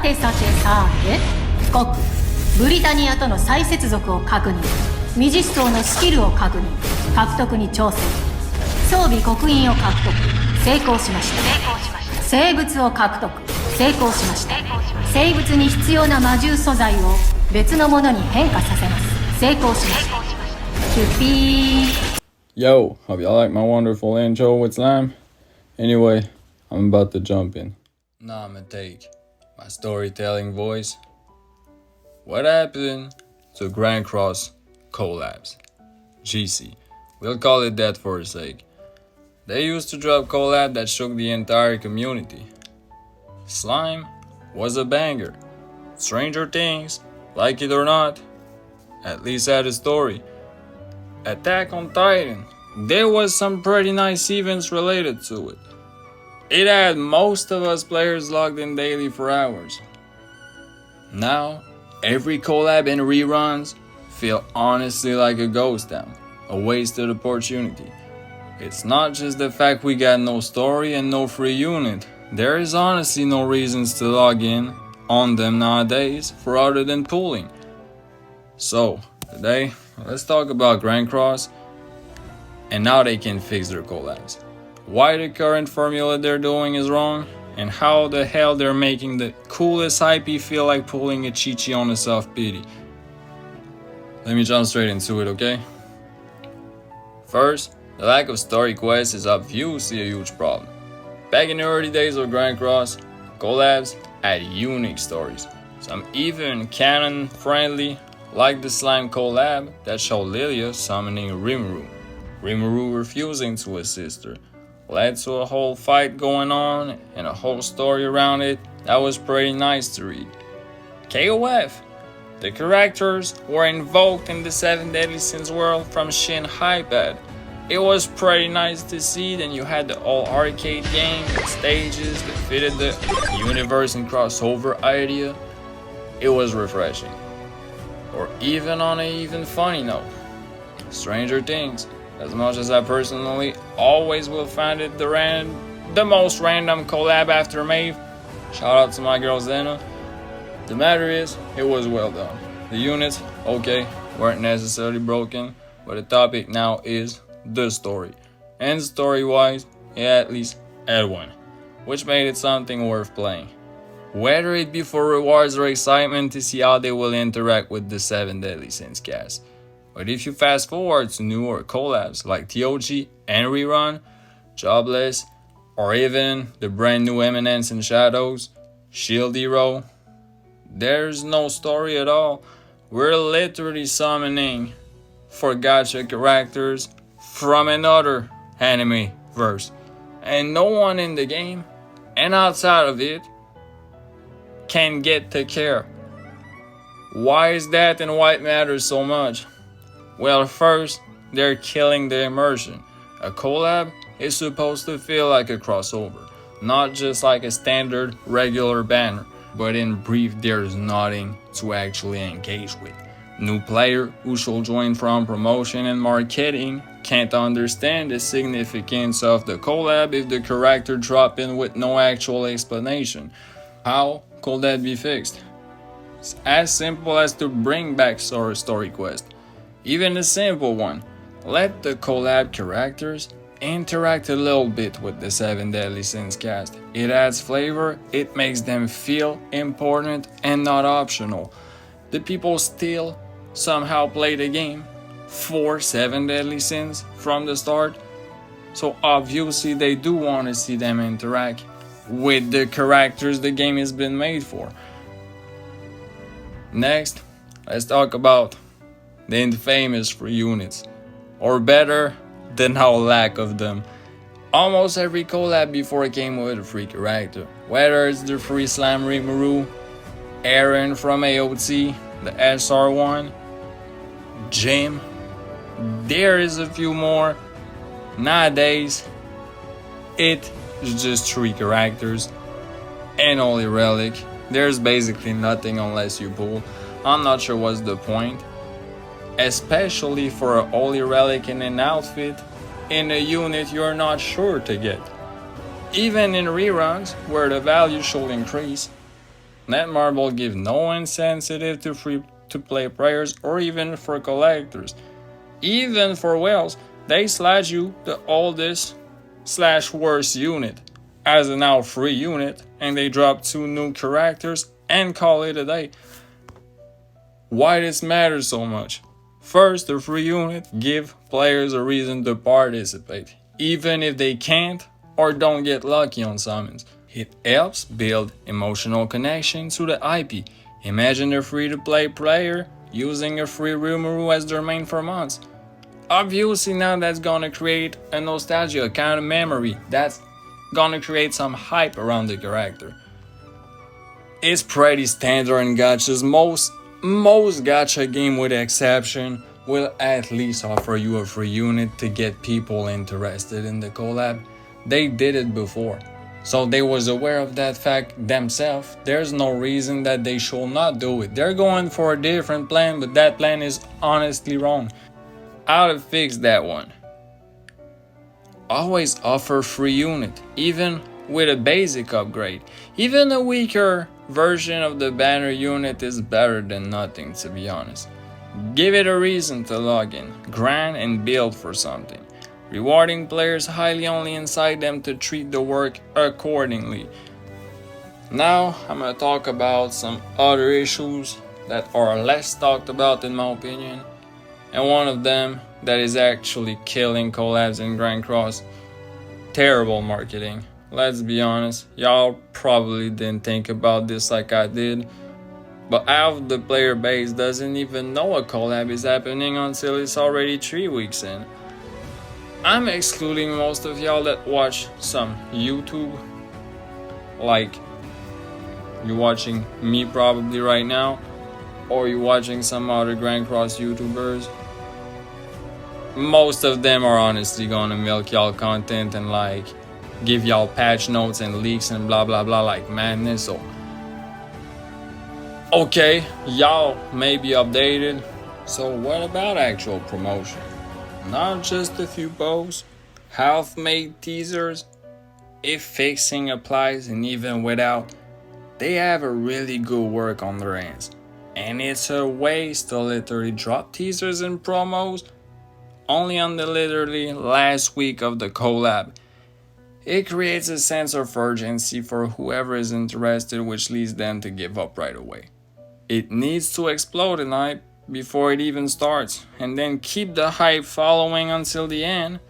てさてさて、国ブリタニアとの再接続を確認、未実装のスキルを確認、獲得に挑戦、装備刻印を獲得、成功しました。生物を獲得、成功しました。生物に必要な魔獣素材を別のものに変化させます。成功しました。キュピー。 Yo, hope y'all like my wonderful intro with slime. Anyway, I'm about to jump in. Now I'ma take my storytelling voice. What happened to Grand Cross Collabs? GC. We'll call it that for a sake. They used to drop collab that shook the entire community. Slime was a banger. Stranger Things, like it or not, at least had a story. Attack on Titan, there was some pretty nice events related to it. It had most of us players logged in daily for hours. Now, every collab and reruns feel honestly like a ghost town, a wasted opportunity. It's not just the fact we got no story and no free unit. There is honestly no reasons to log in on them nowadays for other than pooling. So, today, let's talk about Grand Cross and how they can fix their collabs. Why the current formula they're doing is wrong, and how the hell they're making the coolest IP feel like pulling a Chi-Chi on a soft pity. Let me jump straight into it, okay? First, the lack of story quests is obviously a huge problem. Back in the early days of Grand Cross, collabs had unique stories, some even canon-friendly, like the slime collab that showed Lilia summoning Rimuru. Rimuru refusing to assist her led to a whole fight going on and a whole story around it that was pretty nice to read. KOF. The characters were invoked in the 7 Deadly Sins world from Shin Hypad. It was pretty nice to see. Then you had the all arcade game with stages that fitted the universe and crossover idea. It was refreshing. Or even on an even funny note, Stranger Things. As much as I personally always will find it the most random collab after Maeve, shout out to my girl Zena. The matter is, it was well done. The units, okay, weren't necessarily broken, but the topic now is the story. And story-wise, it at least had one, which made it something worth playing. Whether it be for rewards or excitement to see how they will interact with the 7 Deadly Sins cast. But if you fast forward to newer collabs like TOG and Rerun, Jobless, or even the brand new Eminence and Shadows, Shield Hero, there's no story at all. We're literally summoning for gacha characters from another anime verse, and no one in the game and outside of it can get to care. Why is that and why it matters so much? Well, first, they're killing the immersion. A collab is supposed to feel like a crossover, not just like a standard regular banner, but in brief, there's nothing to actually engage with. New player who shall join from promotion and marketing can't understand the significance of the collab if the character drop in with no actual explanation. How could that be fixed? It's as simple as to bring back story quest. Even a simple one. Let the collab characters interact a little bit with the 7 Deadly Sins cast. It adds flavor, it makes them feel important and not optional. The people still somehow play the game for 7 Deadly Sins from the start, so obviously they do want to see them interact with the characters the game has been made for. Next, let's talk about the infamous free units, or better, the now lack of them. Almost every collab before came with a free character, whether it's the free Slam Rimuru, Aaron from AOT, the SR1, Jim. There is a few more. Nowadays, it is just 3 characters and Holy Relic. There's basically nothing unless you pull. I'm not sure what's the point, especially for a Holy Relic in an outfit in a unit you're not sure to get. Even in reruns where the value should increase, Netmarble give no incentive to free-to-play players or even for collectors. Even for whales, they slash you the oldest / worst unit as a now free unit, and they drop 2 new characters and call it a day. Why this matters so much? First, the free unit give players a reason to participate, even if they can't or don't get lucky on summons. It helps build emotional connection to the IP. Imagine a free-to-play player using a free Rimuru as their main for months. Obviously now that's gonna create a nostalgia kind of memory. That's gonna create some hype around the character. It's pretty standard in gachas. Most gacha game with exception will at least offer you a free unit to get people interested in the collab. They did it before, so they was aware of that fact themselves. There's no reason that they should not do it. They're going for a different plan, but that plan is honestly wrong. How to fix that one? Always offer free unit, even with a basic upgrade. Even a weaker version of the banner unit is better than nothing, to be honest. Give it a reason to log in, grind and build for something. Rewarding players highly only incite them to treat the work accordingly. Now I'm gonna talk about some other issues that are less talked about in my opinion, and one of them that is actually killing collabs and Grand Cross. Terrible marketing. Let's be honest, y'all probably didn't think about this like I did, but half of the player base doesn't even know a collab is happening until it's already 3 weeks in. I'm excluding most of y'all that watch some YouTube, like you're watching me probably right now, or you're watching some other Grand Cross YouTubers. Most of them are honestly gonna milk y'all content and like give y'all patch notes and leaks and blah blah blah like madness. So okay, y'all may be updated, so what about actual promotion? Not just a few posts, half-made teasers. If fixing applies, and even without, they have a really good work on their hands. And it's a waste to literally drop teasers and promos only on the literally last week of the collab. It creates a sense of urgency for whoever is interested, which leads them to give up right away. It needs to explode in hype before it even starts, and then keep the hype following until the end.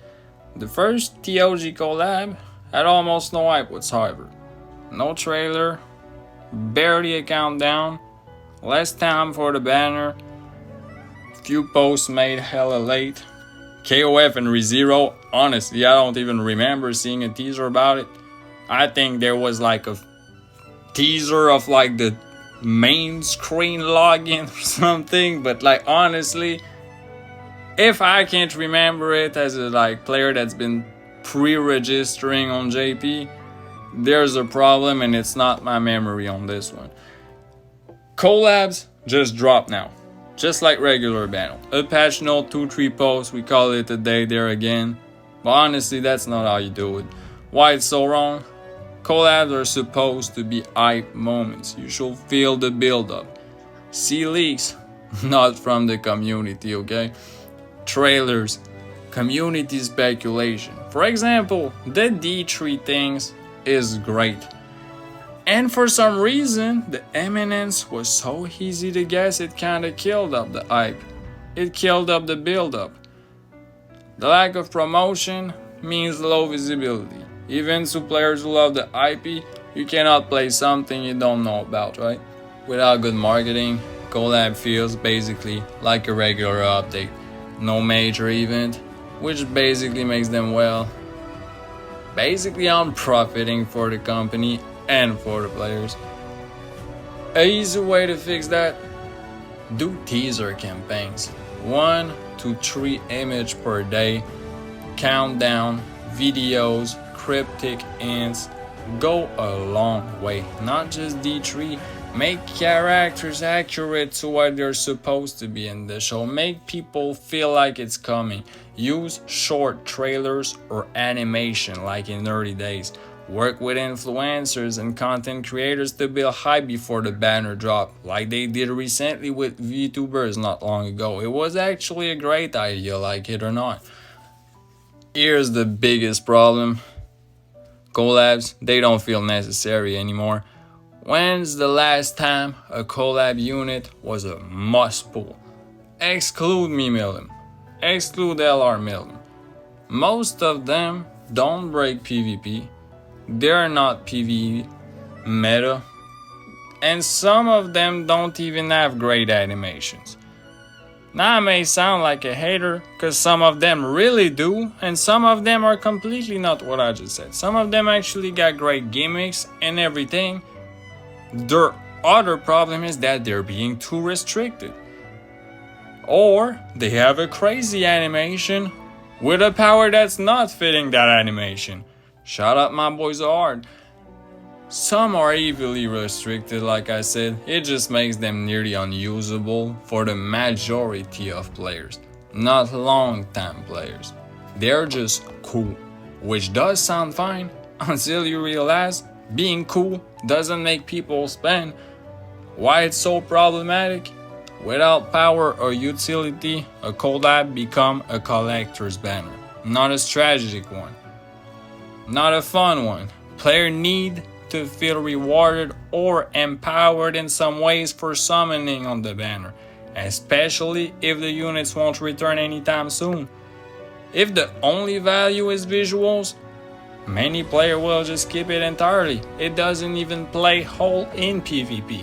The first TOG collab had almost no hype whatsoever. No trailer, barely a countdown, less time for the banner, few posts made hella late. KOF and ReZero, honestly, I don't even remember seeing a teaser about it. I think there was like a teaser of like the main screen login or something, but like honestly, if I can't remember it as a like player that's been pre-registering on JP, there's a problem and it's not my memory on this one. Collabs just drop now, just like regular battle. A patch note, 2-3 posts, we call it a day there again. But honestly, that's not how you do it. Why it's so wrong? Collabs are supposed to be hype moments. You should feel the build up. See leaks, not from the community, okay? Trailers, community speculation. For example, the D3 things is great. And for some reason, the eminence was so easy to guess it kinda killed up the hype. It killed up the build up. The lack of promotion means low visibility. Even to players who love the IP, you cannot play something you don't know about, right? Without good marketing, Collab feels basically like a regular update. No major event, which basically makes them, well, basically unprofiting for the company and for the players. A easy way to fix that? Do teaser campaigns. 1 to 3 images per day. Countdown, videos, cryptic hints go a long way. Not just D3. Make characters accurate to what they're supposed to be in the show. Make people feel like it's coming. Use short trailers or animation like in early days. Work with influencers and content creators to build hype before the banner drop, like they did recently with VTubers not long ago. It was actually a great idea, like it or not. Here's the biggest problem. Collabs, they don't feel necessary anymore. When's the last time a collab unit was a must pull? Exclude me Millim. Exclude LR Millim. Most of them don't break PvP. They're not PvE meta. And some of them don't even have great animations. Now I may sound like a hater, cause some of them really do, and some of them are completely not what I just said. Some of them actually got great gimmicks and everything. Their other problem is that they're being too restricted. Or they have a crazy animation with a power that's not fitting that animation. Shout out my boys are hard. Some are evilly restricted, like I said. It just makes them nearly unusable for the majority of players, not long-time players. They're just cool, which does sound fine until you realize being cool doesn't make people spend. Why it's so problematic? Without power or utility, a collab become a collector's banner, not a strategic one. Not a fun one. Player need to feel rewarded or empowered in some ways for summoning on the banner, especially if the units won't return anytime soon. If the only value is visuals, many players will just skip it entirely. It doesn't even play whole in PvP.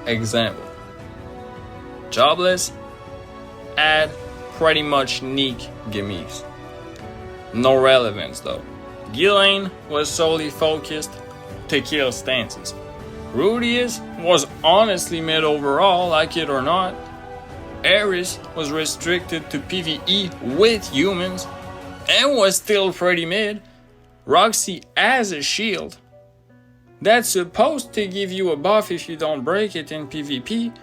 Example. Jobless, add pretty much neat gimmicks. No relevance though. Ghislaine was solely focused to kill stances. Rudius was honestly mid overall, like it or not. Ares was restricted to PvE with humans and was still pretty mid. Roxy has a shield that's supposed to give you a buff if you don't break it in PvP,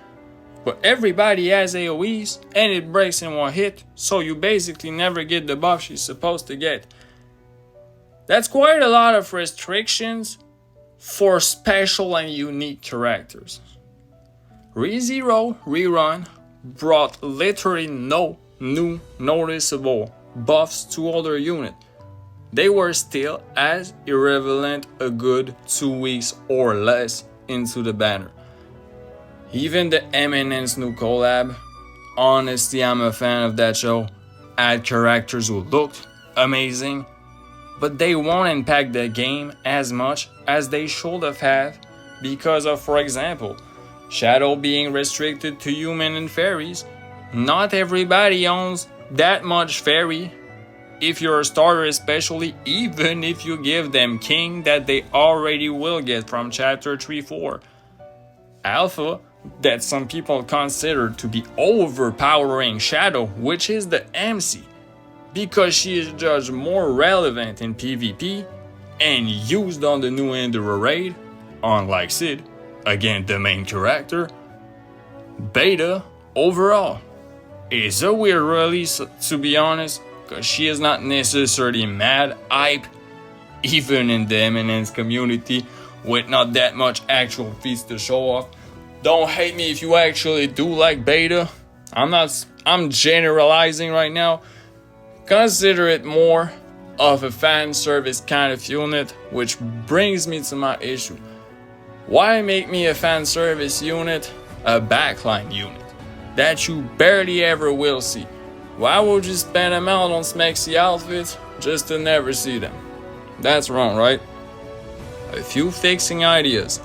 but everybody has AoEs and it breaks in one hit, so you basically never get the buff she's supposed to get. That's quite a lot of restrictions for special and unique characters. ReZero Rerun brought literally no new noticeable buffs to other units. They were still as irrelevant a good 2 weeks or less into the banner. Even the Eminence new collab, honestly I'm a fan of that show, had characters who looked amazing, but they won't impact the game as much as they should have had because of, for example, Shadow being restricted to human and fairies. Not everybody owns that much fairy. If you're a starter especially, even if you give them king that they already will get from chapter 3-4. Alpha, that some people consider to be overpowering Shadow, which is the MC, because she is judged more relevant in PvP and used on the new Endeavor raid, unlike Sid, again the main character. Beta, overall, is a weird release to be honest, because she is not necessarily mad hype, even in the Eminence community, with not that much actual feats to show off. Don't hate me if you actually do like beta. I'm generalizing right now. Consider it more of a fan service kind of unit, which brings me to my issue. Why make me a fan service unit a backline unit that you barely ever will see? Why would you spend them out on smexy outfits just to never see them? That's wrong, right? A few fixing ideas.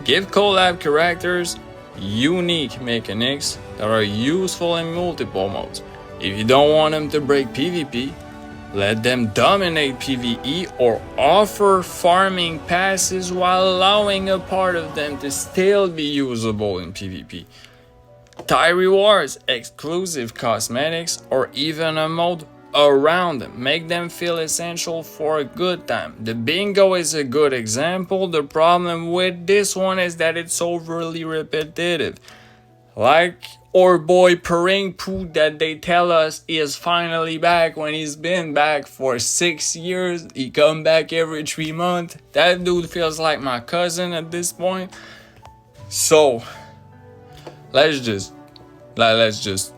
Give collab characters unique mechanics that are useful in multiple modes. If you don't want them to break PvP, let them dominate PvE or offer farming passes while allowing a part of them to still be usable in PvP. Tie rewards, exclusive cosmetics, or even a mode around them. Make them feel essential for a good time. The bingo is a good example. The problem with this one is that it's overly repetitive. Like Or boy Pering Poo that they tell us is finally back when he's been back for 6 years. He come back every 3 months. That dude feels like my cousin at this point. So let's just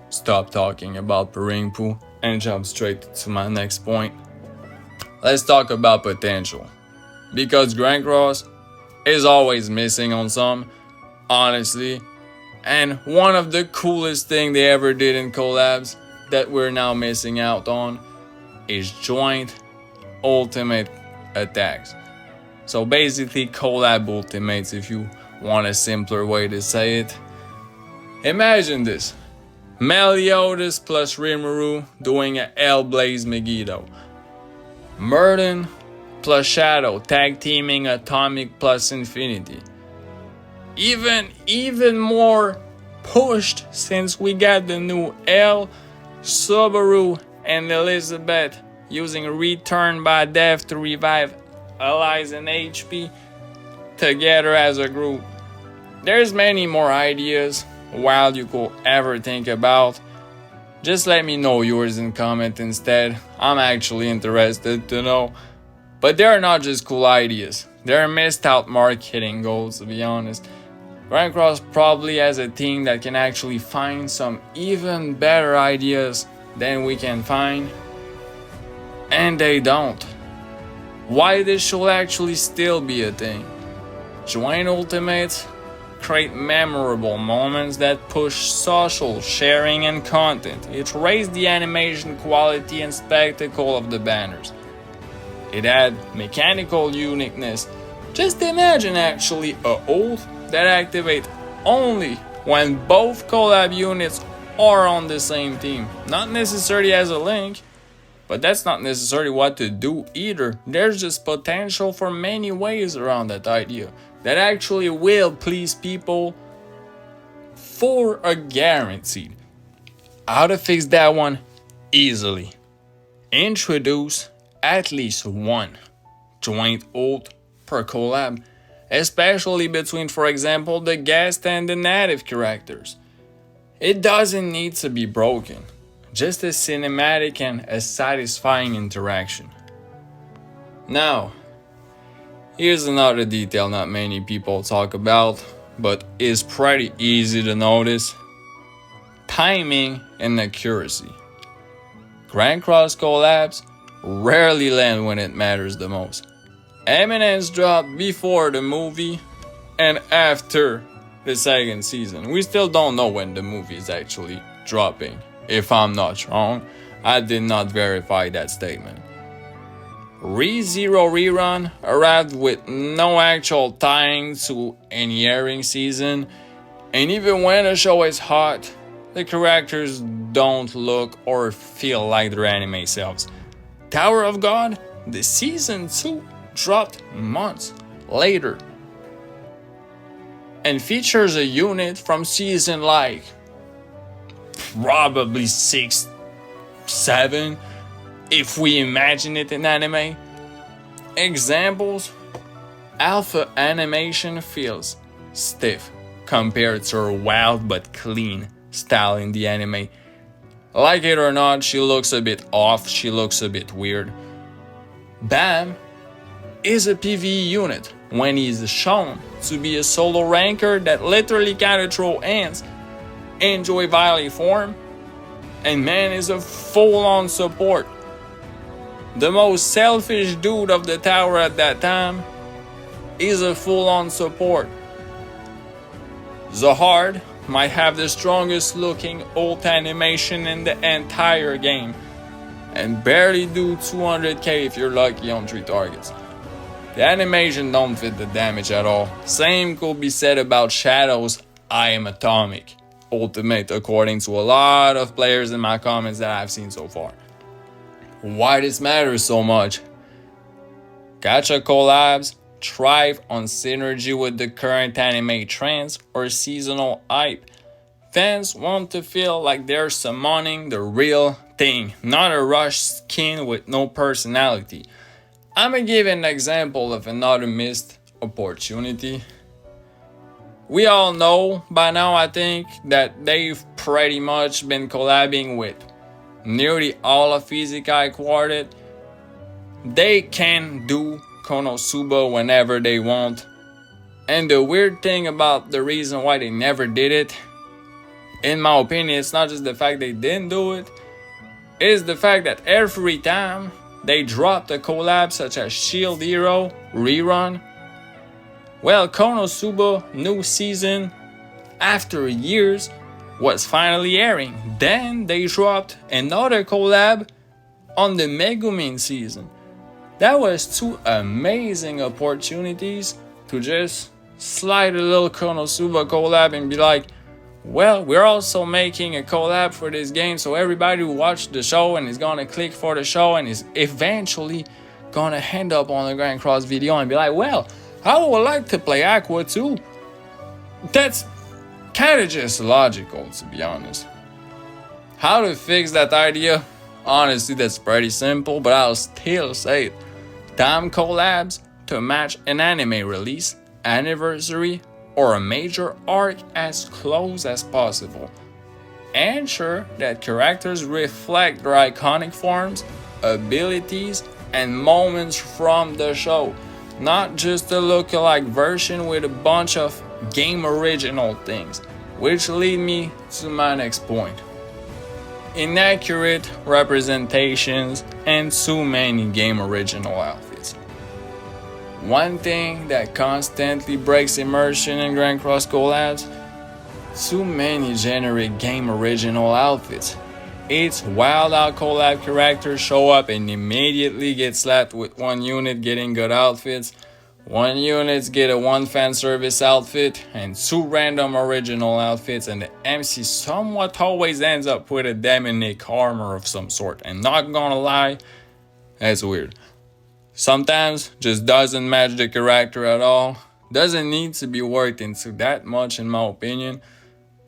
stop talking about Pering Poo and jump straight to my next point. Let's talk about potential. Because Grand Cross is always missing on some, honestly. And one of the coolest thing they ever did in Collabs that we're now missing out on is joint ultimate attacks. So basically Collab ultimates, if you want a simpler way to say it. Imagine this. Meliodas plus Rimuru doing a Hellblaze Megiddo. Murden plus Shadow tag teaming Atomic plus Infinity. Even more pushed since we got the new L, Subaru and Elizabeth using Return by Death to revive allies and HP together as a group. There's many more ideas wild you could ever think about. Just let me know yours in comment instead. I'm actually interested to know. But they're not just cool ideas. They're missed out marketing goals, to be honest. Grand Cross probably has a team that can actually find some even better ideas than we can find. And they don't. Why this should actually still be a thing. Join Ultimates, create memorable moments that push social sharing and content. It raised the animation quality and spectacle of the banners. It had mechanical uniqueness. Just imagine actually a ult that activate only when both collab units are on the same team. Not necessarily as a link, but that's not necessarily what to do either. There's just potential for many ways around that idea that actually will please people for a guaranteed. How to fix that one? Easily. Introduce at least one joint ult per collab, especially between, for example, the guest and the native characters. It doesn't need to be broken, just a cinematic and a satisfying interaction. Now, here's another detail not many people talk about, but is pretty easy to notice. Timing and accuracy. Grand Cross collabs rarely land when it matters the most. Eminence dropped before the movie and after the second season. We still don't know when the movie is actually dropping. If I'm not wrong, I did not verify that statement. ReZero Rerun arrived with no actual tying to any airing season, and even when a show is hot, the characters don't look or feel like their anime selves. Tower of God, the season 2 dropped months later and features a unit from season like probably 6, 7 if we imagine it in anime. Examples: alpha animation feels stiff compared to her wild but clean style in the anime. Like it or not, she looks a bit off, she looks a bit weird. Bam is a PvE unit when he's shown to be a solo ranker that literally kinda throw ants, enjoy Valley form, and man is a full-on support. The most selfish dude of the tower at that time is a full-on support. Zahard might have the strongest looking ult animation in the entire game and barely do 200k if you're lucky on 3 targets. The animation don't fit the damage at all. Same could be said about Shadow's I Am Atomic ultimate, according to a lot of players in my comments that I've seen so far. Why this matters so much? Gacha collabs thrive on synergy with the current anime trends or seasonal hype. Fans want to feel like they're summoning the real thing, not a rushed skin with no personality. I'm gonna give an example of another missed opportunity. We all know by now, I think, that they've pretty much been collabing with nearly all of Fiji Quartet. They can do Konosuba whenever they want. And the weird thing about the reason why they never did it, in my opinion, it's not just the fact they didn't do it, it is the fact that every time they dropped a collab such as Shield Hero Rerun, well, Konosuba new season after years was finally airing. Then they dropped another collab on the Megumin season. That was two amazing opportunities to just slide a little Konosuba collab and be like, well, we're also making a collab for this game, so everybody who watched the show and is gonna click for the show and is eventually gonna end up on the Grand Cross video and be like, well, I would like to play Aqua too. That's kinda just logical, to be honest. How to fix that idea? Honestly, that's pretty simple, but I'll still say it. Time collabs to match an anime release, anniversary, or a major arc as close as possible. Ensure that characters reflect their iconic forms, abilities, and moments from the show, not just a lookalike version with a bunch of game original things, which lead me to my next point. Inaccurate representations and too many game original outfits. One thing that constantly breaks immersion in Grand Cross collabs, too many generic game original outfits. It's wild how collab characters show up and immediately get slapped with one unit getting good outfits, one unit get a one fan service outfit, and two random original outfits, and the MC somewhat always ends up with a demonic armor of some sort. And not gonna lie, that's weird. Sometimes just doesn't match the character at all, doesn't need to be worked into that much in my opinion.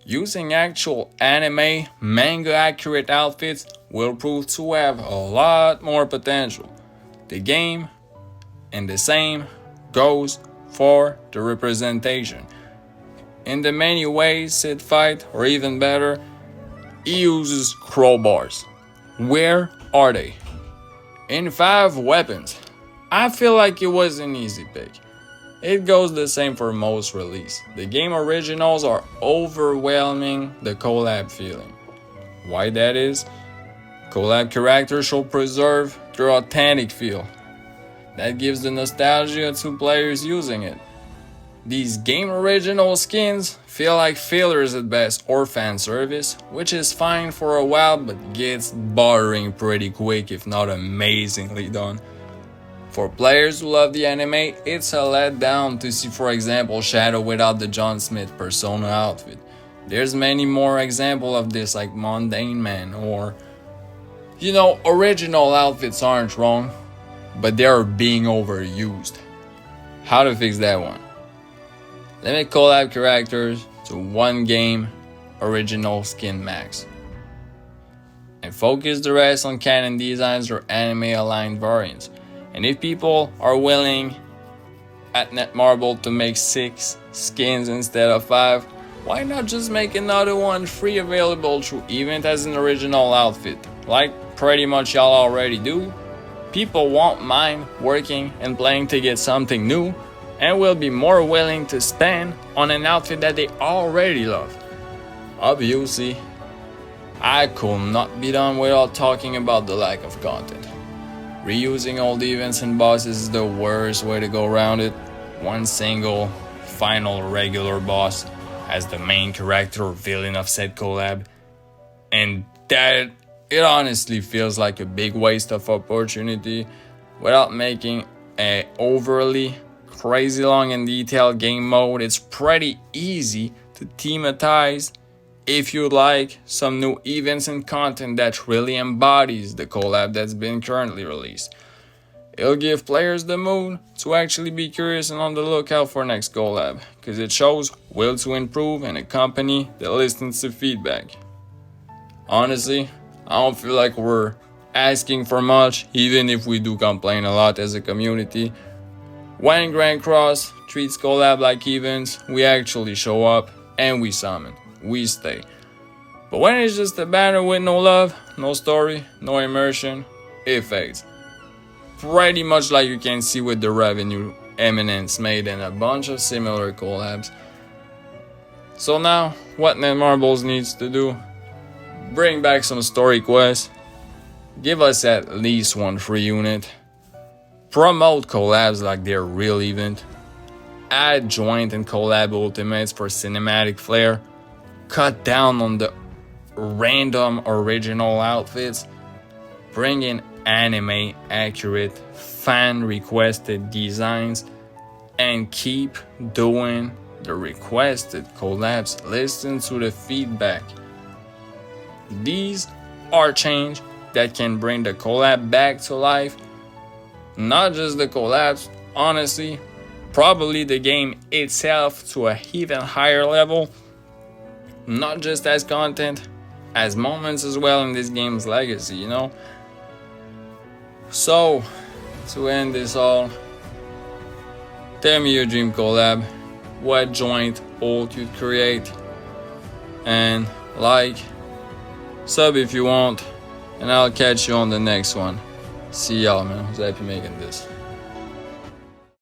Using actual anime, manga accurate outfits will prove to have a lot more potential. The game, and the same goes for the representation. In the many ways Sid fight, or even better, he uses crowbars. Where are they? In 5 weapons. I feel like it was an easy pick. It goes the same for most release. The game originals are overwhelming the collab feeling. Why that is? Collab characters should preserve their authentic feel. That gives the nostalgia to players using it. These game original skins feel like fillers at best or fan service, which is fine for a while but gets boring pretty quick if not amazingly done. For players who love the anime, it's a letdown to see, for example, Shadow without the John Smith Persona outfit. There's many more examples of this like Mundane Man or, original outfits aren't wrong, but they're being overused. How to fix that one? Limit collab characters to one game original skin max. And focus the rest on canon designs or anime aligned variants. And if people are willing at Netmarble to make 6 skins instead of 5, why not just make another one free available through event as an original outfit, like pretty much y'all already do? People won't mind working and playing to get something new, and will be more willing to spend on an outfit that they already love. Obviously, I could not be done without talking about the lack of content. Reusing old events and bosses is the worst way to go around it. One single, final regular boss as the main character or villain of said collab. And that, it honestly feels like a big waste of opportunity without making a overly crazy long and detailed game mode. It's pretty easy to thematize if you like some new events and content that really embodies the collab that's been currently released. It'll give players the mood to actually be curious and on the lookout for next collab, because it shows will to improve and a company that listens to feedback. Honestly, I don't feel like we're asking for much, even if we do complain a lot as a community. When Grand Cross treats collab like events. We actually show up and we summon. We stay. But when it's just a banner with no love, no story, no immersion, it fades. Pretty much like you can see with the revenue Eminence made in a bunch of similar collabs. So now, what Netmarble needs to do? Bring back some story quests, give us at least one free unit, promote collabs like they're real event, add joint and collab ultimates for cinematic flair, cut down on the random original outfits, bring in anime accurate fan requested designs, and keep doing the requested collabs. Listen to the feedback. These are change that can bring the collab back to life. Not just the collabs, honestly, probably the game itself to a even higher level. Not just as content, as moments as well in this game's legacy, you know? So, to end this all, tell me your dream collab, what joint ult you'd create, and like, sub if you want, and I'll catch you on the next one. See y'all, man. I was happy making this.